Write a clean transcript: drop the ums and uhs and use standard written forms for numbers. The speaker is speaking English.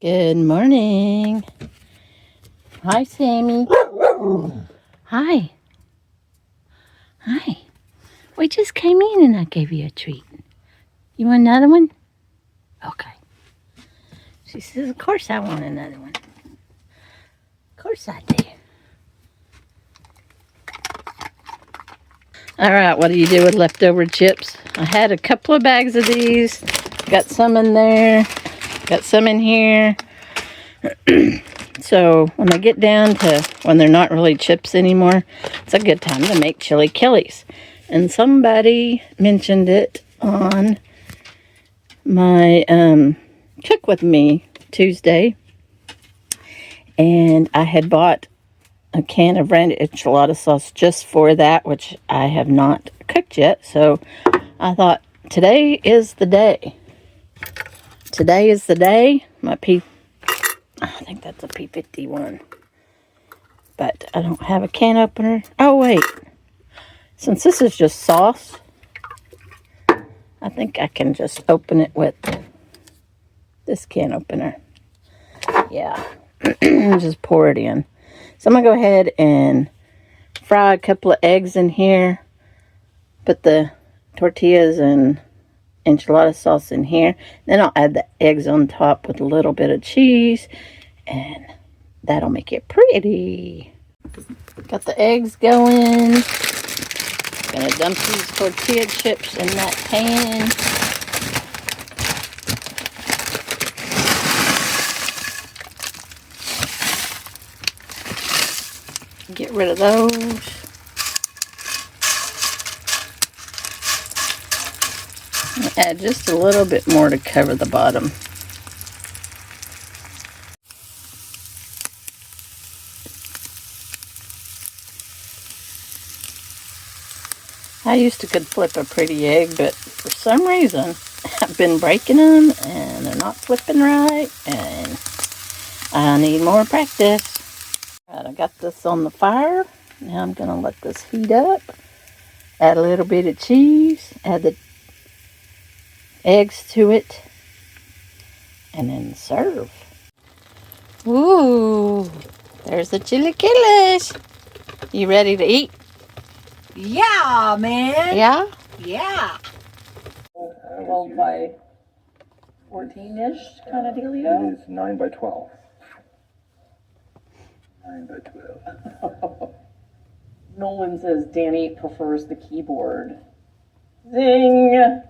Good morning. Hi, Sammy. Hi. Hi. We just came in and I gave you a treat. You want another one? Okay. She says, of course I want another one. Of course I do. All right, what do you do with leftover chips? I had a couple of bags of these. Got some in there. Got some in here. So when I get down to when they're not really chips anymore, it's a good time to make chilaquiles. And somebody mentioned it on my Cook With Me Tuesday. And I had bought a can of branded enchilada sauce just for that, which I have not cooked yet. So I thought, today is the day. Today is the day. I think that's a P51. But I don't have a can opener. Oh, wait. Since this is just sauce, I think I can just open it with this can opener. Yeah. Just pour it in. So I'm going to go ahead and fry a couple of eggs in here. Put the tortillas and enchilada sauce in here. Then I'll add the eggs on top with a little bit of cheese. And that'll make it pretty. Got the eggs going. Gonna dump these tortilla chips in that pan. Get rid of those. Add just a little bit more to cover the bottom. I used to could flip a pretty egg, but for some reason I've been breaking them and they're not flipping right, and I need more practice. Alright, I got this on the fire. Now I'm gonna let this heat up. Add a little bit of cheese, add the eggs to it, and then serve. Ooh, there's the chilaquiles. You ready to eat? Yeah, man. Yeah? Yeah. 12 by 14-ish kind of dealio. It is 9 by 12. 9 by 12. Nolan says Danny prefers the keyboard. Zing!